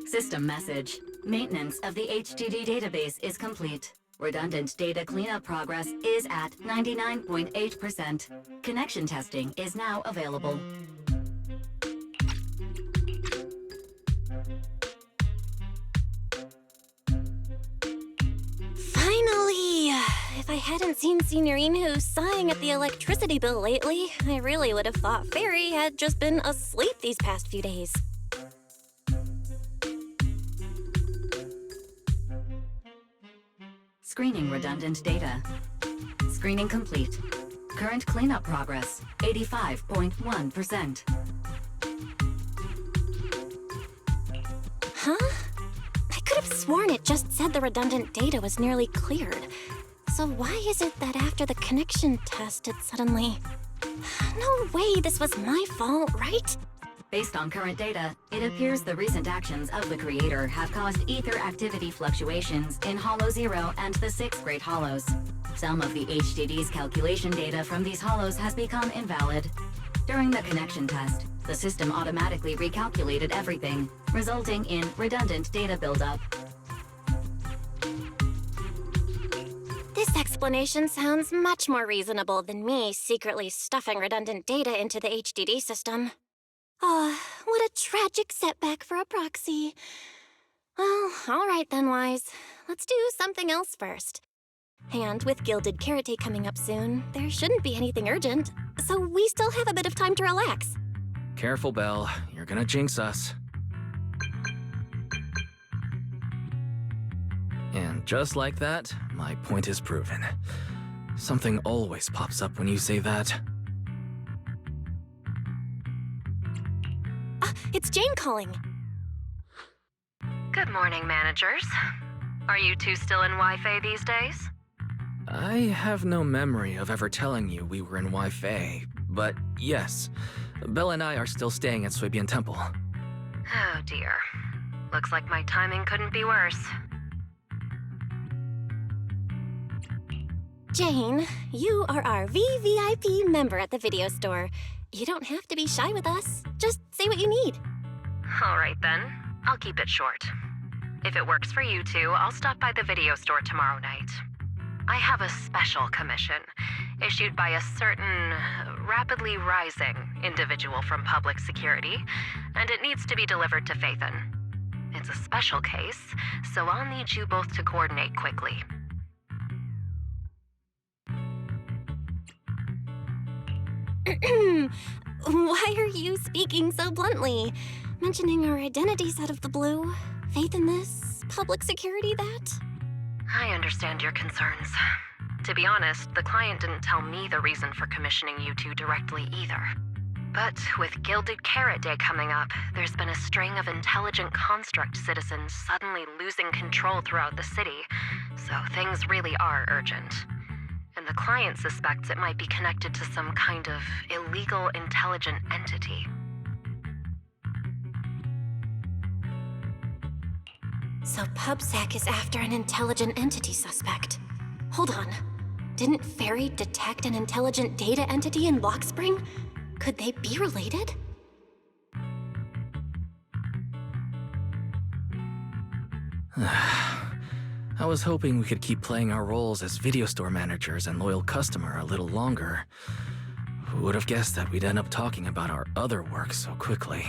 System message. Maintenance of the HDD database is complete. Redundant data cleanup progress is at 99.8%. Connection testing is now available. Finally! If I hadn't seen Signorine sighing at the electricity bill lately, I really would have thought Fairy had just been asleep these past few days. Screening redundant data. Screening complete. Current cleanup progress, 85.1%. Huh? I could have sworn it just said the redundant data was nearly cleared. So why is it that after the connection test it suddenly... No way this was my fault, right? Based on current data, it appears the recent actions of the creator have caused ether activity fluctuations in Hollow 0 and the 6 Great Hollows. Some of the HDD's calculation data from these hollows has become invalid. During the connection test, the system automatically recalculated everything, resulting in redundant data buildup. This explanation sounds much more reasonable than me secretly stuffing redundant data into the HDD system. Oh, what a tragic setback for a proxy. Well, all right then, Wise. Let's do something else first. And with Gilded Carrot Day coming up soon, there shouldn't be anything urgent, so we still have a bit of time to relax. Careful, Belle. You're gonna jinx us. And just like that, my point is proven. Something always pops up when you say that. It's Jane calling. Good morning, managers. Are you two still in Wi-Fi these days? I have no memory of ever telling you we were in Wi-Fi, but yes, Belle and I are still staying at Swabian Temple. Oh dear. Looks like my timing couldn't be worse. Jane, you are our VVIP member at the video store. You don't have to be shy with us. Just say what you need. All right then. I'll keep it short. If it works for you two, I'll stop by the video store tomorrow night. I have a special commission issued by a certain rapidly rising individual from public security, and it needs to be delivered to Phaethon. It's a special case, so I'll need you both to coordinate quickly. Why are you speaking so bluntly? Mentioning our identities out of the blue? Faith in this? Public security that? I understand your concerns. To be honest, the client didn't tell me the reason for commissioning you two directly either. But with Gilded Carrot Day coming up, there's been a string of intelligent construct citizens suddenly losing control throughout the city, so things really are urgent. And the client suspects it might be connected to some kind of illegal intelligent entity. So PubSec is after an intelligent entity suspect. Hold on. Didn't Fairy detect an intelligent data entity in Blockspring? Could they be related? I was hoping we could keep playing our roles as video store managers and loyal customer a little longer. Who would have guessed that we'd end up talking about our other work so quickly?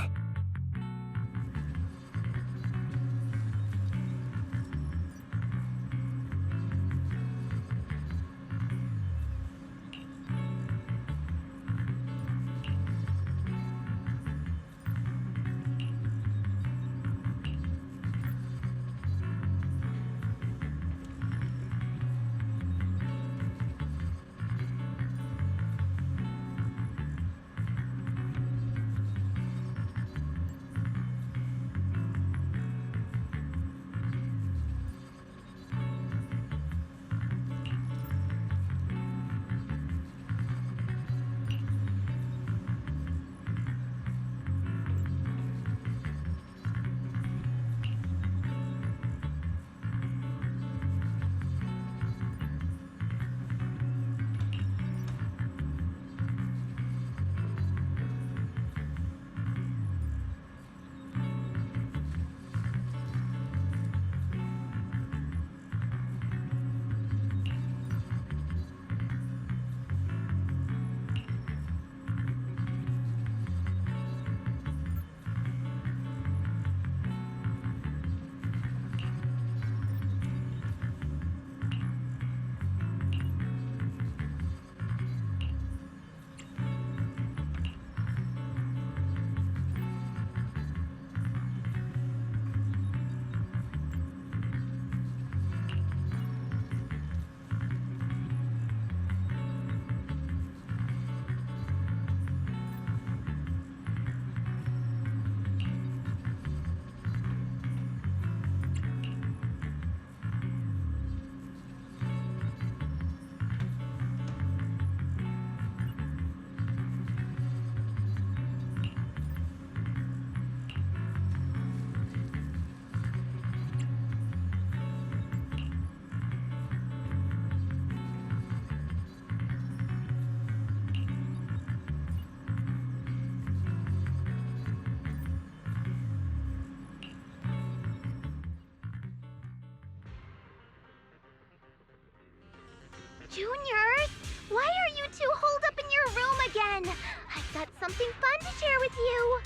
Juniors, why are you two holed up in your room again? I've got something fun to share with you.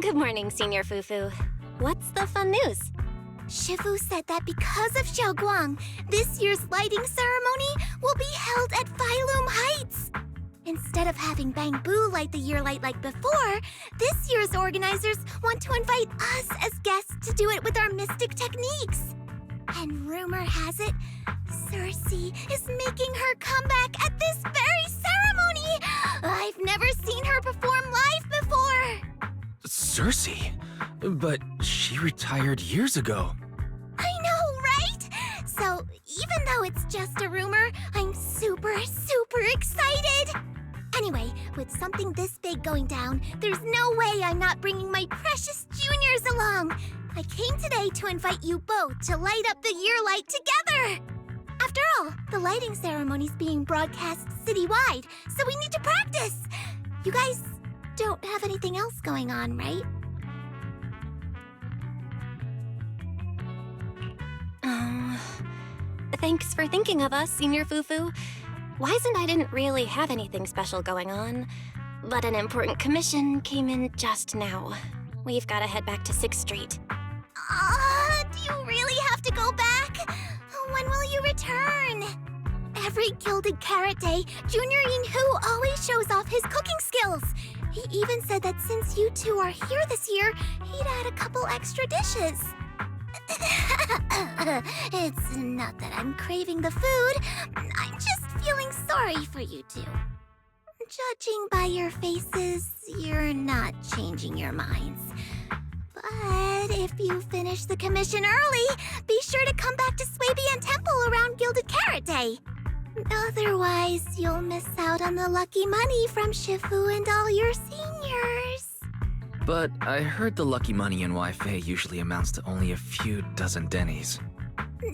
Good morning, Senior Fufu. What's the fun news? Shifu said that because of Xiaoguang, this year's lighting ceremony will be held at Phylum Heights. Instead of having Bang Boo light the year light like before, this year's organizers want to invite us as guests to do it with our mystic techniques. And rumor has it, Cersei is making her comeback at this very ceremony! I've never seen her perform live before! Cersei? But she retired years ago. I know, right? So, even though it's just a rumor, I'm super excited! Anyway, with something this big going down, there's no way I'm not bringing my precious juniors along! I came today to invite you both to light up the year light together! After all, the lighting ceremony's being broadcast citywide, so we need to practice! You guys don't have anything else going on, right? Thanks for thinking of us, Senior Fufu. Wise and I didn't really have anything special going on, but an important commission came in just now. We've got to head back to 6th Street. Do you really have to go back? When will you return? Every Gilded Carrot Day, Junior Yinhu always shows off his cooking skills. He even said that since you two are here this year, he'd add a couple extra dishes. It's not that I'm craving the food. I'm just feeling sorry for you two. Judging by your faces, you're not changing your minds. But if you finish the commission early, be sure to come back to Swabian Temple around Gilded Carrot Day. Otherwise, you'll miss out on the lucky money from Shifu and all your seniors. But I heard the lucky money in Wi-Fi usually amounts to only a few dozen dennies.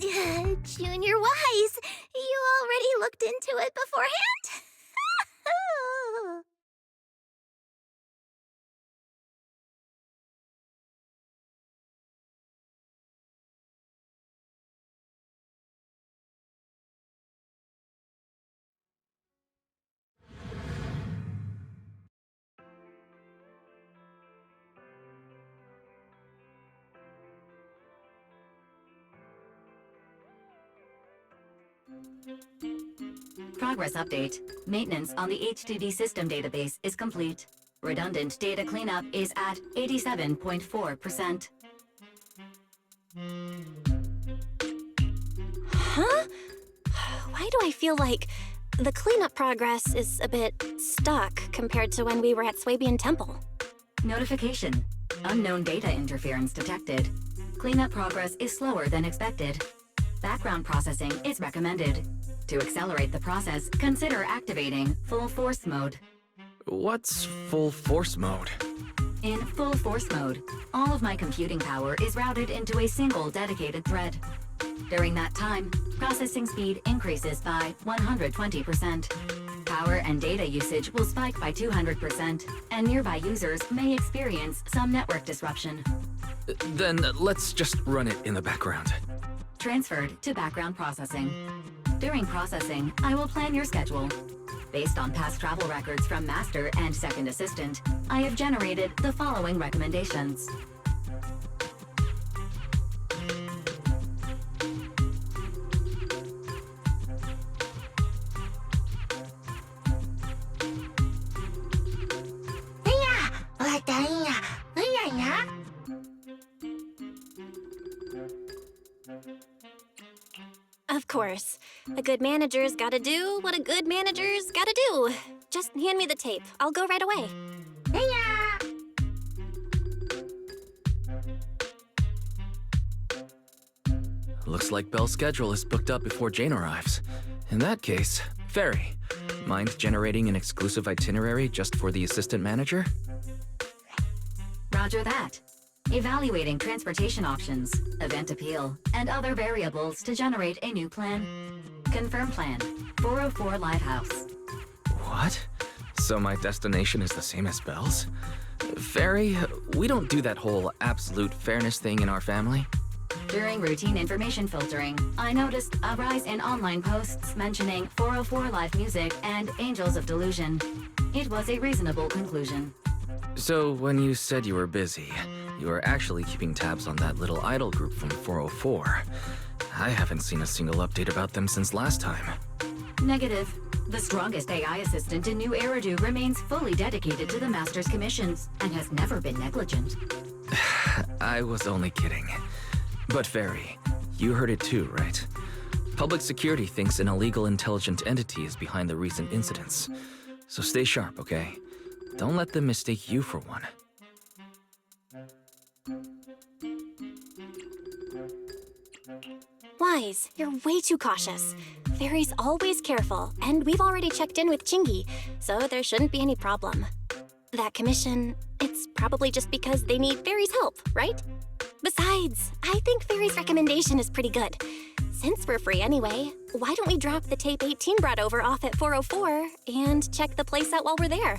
Junior Wise, you already looked into it beforehand? Progress update. Maintenance on the HDD system database is complete. Redundant data cleanup is at 87.4%. Huh? Why do I feel like the cleanup progress is a bit stuck compared to when we were at Swabian Temple? Notification. Unknown data interference detected. Cleanup progress is slower than expected. Background processing is recommended. To accelerate the process, consider activating full force mode. What's full force mode? In full force mode, all of my computing power is routed into a single dedicated thread. During that time, processing speed increases by 120%. Power and data usage will spike by 200%, and nearby users may experience some network disruption. Then let's just run it in the background. Transferred to background processing. During processing, I will plan your schedule. Based on past travel records from Master and Second Assistant, I have generated the following recommendations. Of course. A good manager's gotta do what a good manager's gotta do. Just hand me the tape. I'll go right away. Looks like Belle's schedule is booked up before Jane arrives. In that case, Fairy, mind generating an exclusive itinerary just for the assistant manager? Roger that. Evaluating transportation options, event appeal, and other variables to generate a new plan. Confirm plan. 404 Lighthouse. What? So my destination is the same as Belle's? Fairy, we don't do that whole absolute fairness thing in our family. During routine information filtering, I noticed a rise in online posts mentioning 404 live music and Angels of Delusion. It was a reasonable conclusion. So when you said you were busy, you were actually keeping tabs on that little idol group from 404. I haven't seen a single update about them since last time. Negative. The strongest AI assistant in New Eridu remains fully dedicated to the Master's commissions and has never been negligent. I was only kidding. But Fairy, you heard it too, right? Public security thinks an illegal intelligent entity is behind the recent incidents. So stay sharp, okay? Don't let them mistake you for one. Wise, you're way too cautious. Fairy's always careful, and we've already checked in with Chingy, so there shouldn't be any problem. That commission, it's probably just because they need Fairy's help, right? Besides, I think Fairy's recommendation is pretty good. Since we're free anyway, why don't we drop the tape 18 brought over off at 404 and check the place out while we're there?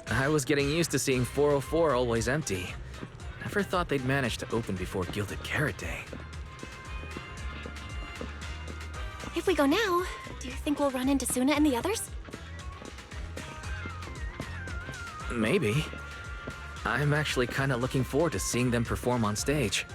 I was getting used to seeing 404 always empty. Never thought they'd manage to open before Gilded Carrot Day. If we go now, do you think we'll run into Suna and the others? Maybe. I'm actually kind of looking forward to seeing them perform on stage.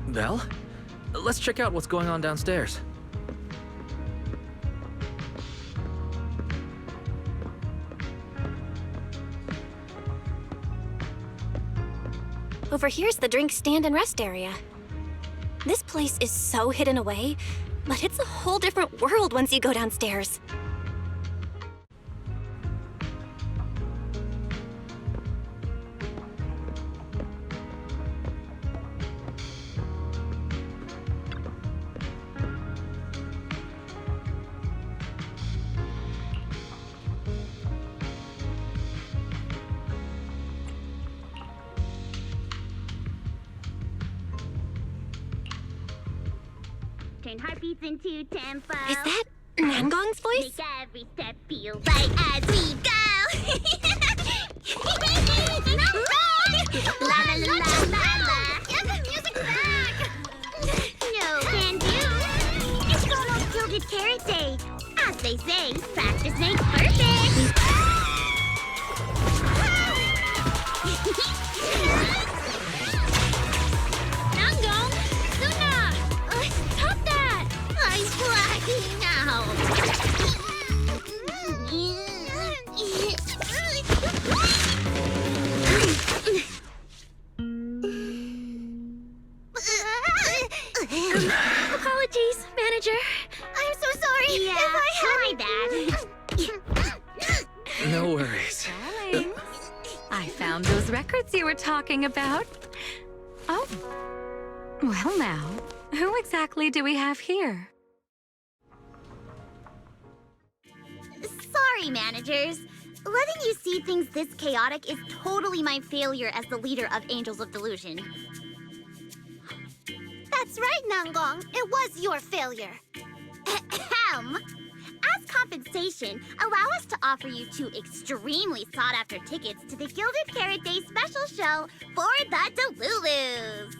Belle? Let's check out what's going on downstairs. Over here's the drink stand and rest area. This place is so hidden away, but it's a whole different world once you go downstairs. Turn heartbeats into tempo. Is that Nangong's voice? Make every step feel right as we go. La la la la la. Get the music back. No can do. It's almost Gilded Carrot Day. As they say, practice makes perfect. Nangong, Suna, stop that! I'm blacking out. were talking about. Oh. Well now, who exactly do we have here? Sorry, managers. Letting you see things this chaotic is totally my failure as the leader of Angels of Delusion. That's right, Nangong. It was your failure. Ahem. As compensation, allow us to offer you 2 extremely sought-after tickets to the Gilded Carrot Day special show for the Delulus.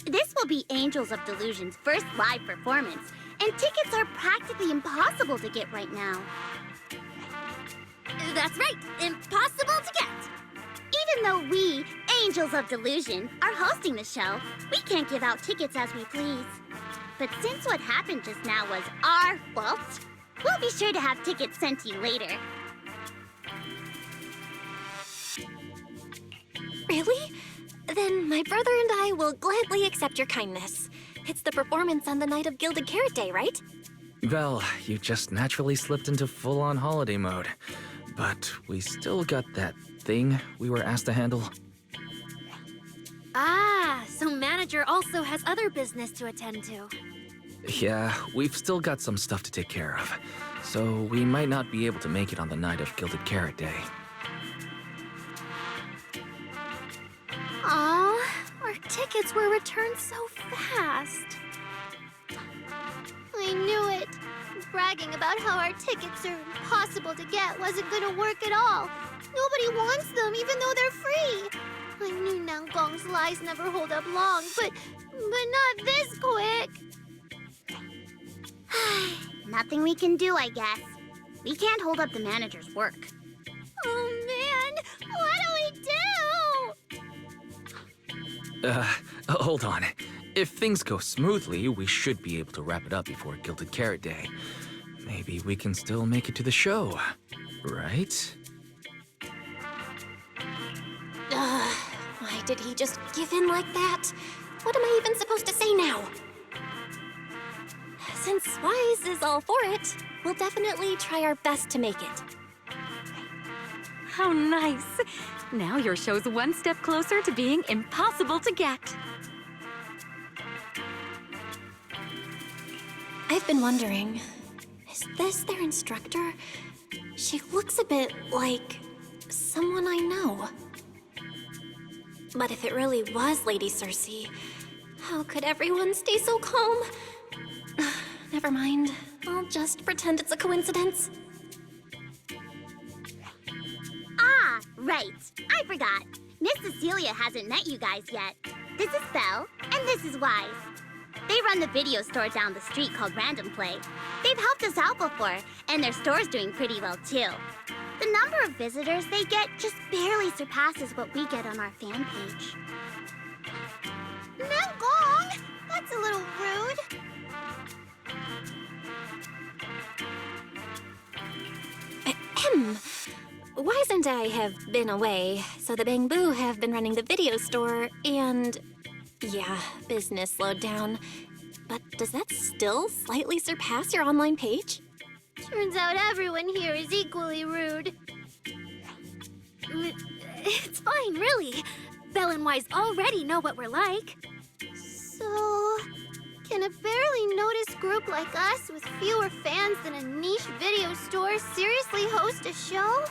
This will be Angels of Delusion's first live performance, and tickets are practically impossible to get right now. That's right, impossible to get. Even though we, Angels of Delusion, are hosting the show, we can't give out tickets as we please. But since what happened just now was our fault, we'll be sure to have tickets sent to you later. Really? Then my brother and I will gladly accept your kindness. It's the performance on the night of Gilded Carrot Day, right? Well, you just naturally slipped into full-on holiday mode. But we still got that thing we were asked to handle. Ah, so manager also has other business to attend to. Yeah, we've still got some stuff to take care of. So we might not be able to make it on the night of Gilded Carrot Day. Aw, our tickets were returned so fast. I knew it. Bragging about how our tickets are impossible to get wasn't gonna work at all. Nobody wants them, even though they're free. I knew Nangong's lies never hold up long, but not this quick. Nothing we can do, I guess. We can't hold up the manager's work. Oh man, what do we do? Hold on. If things go smoothly, we should be able to wrap it up before Gilded Carrot Day. Maybe we can still make it to the show, right? Why did he just give in like that? What am I even supposed to say now? Since Wise is all for it, we'll definitely try our best to make it. How nice. Now your show's one step closer to being impossible to get. I've been wondering, is this their instructor? She looks a bit like someone I know. But if it really was Lady Cersei, how could everyone stay so calm? Never mind. I'll just pretend it's a coincidence. Ah, right. I forgot. Miss Cecilia hasn't met you guys yet. This is Belle, and this is Wise. They run the video store down the street called Random Play. They've helped us out before, and their store's doing pretty well too. The number of visitors they get just barely surpasses what we get on our fan page. Nangong! That's a little rude. Ahem. Wise and I have been away, so the Bangbu have been running the video store, and yeah, business slowed down. But does that still slightly surpass your online page? Turns out everyone here is equally rude. It's fine, really. Belle and Wise already know what we're like. So, can a barely noticed group like us with fewer fans than a niche video store seriously host a show?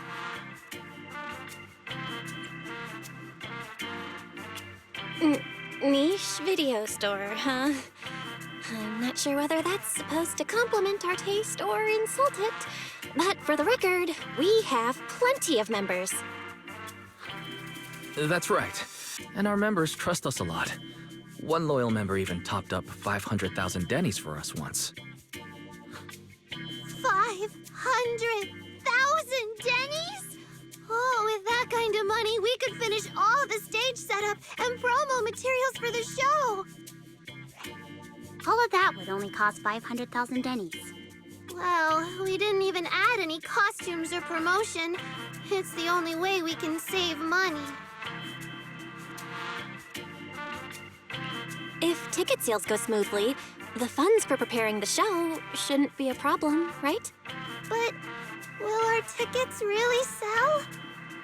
Niche video store, huh? I'm not sure whether that's supposed to compliment our taste or insult it. But for the record, we have plenty of members. That's right. And our members trust us a lot. One loyal member even topped up 500,000 dennies for us once. 500,000 dennies? Oh, with that kind of money, we could finish all of the stage setup and promo materials for the show. All of that would only cost 500,000 dennies. Well, we didn't even add any costumes or promotion. It's the only way we can save money. If ticket sales go smoothly, the funds for preparing the show shouldn't be a problem, right? But will our tickets really sell?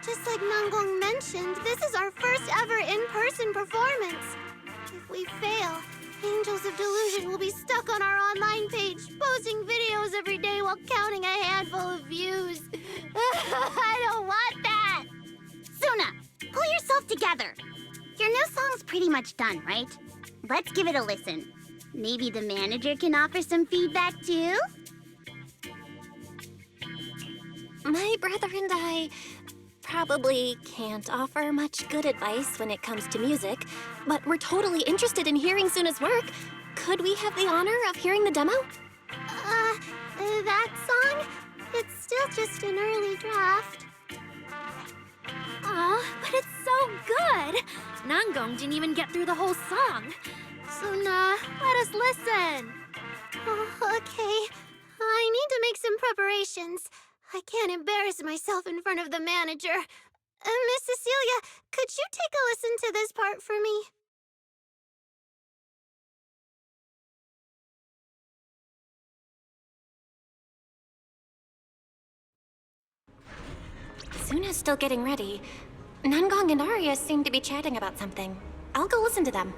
Just like Nangong mentioned, this is our first ever in-person performance. If we fail, Angels of Delusion will be stuck on our online page, posting videos every day while counting a handful of views. I don't want that! Suna, pull yourself together. Your new song's pretty much done, right? Let's give it a listen. Maybe the manager can offer some feedback too? My brother and I probably can't offer much good advice when it comes to music, but we're totally interested in hearing Suna's work. Could we have the honor of hearing the demo? That song? It's still just an early draft. Aw, but it's so good! Nangong didn't even get through the whole song. Suna, let us listen. Oh, okay. I need to make some preparations. I can't embarrass myself in front of the manager. Miss Cecilia, could you take a listen to this part for me? Suna's still getting ready. Nangong and Arya seem to be chatting about something. I'll go listen to them.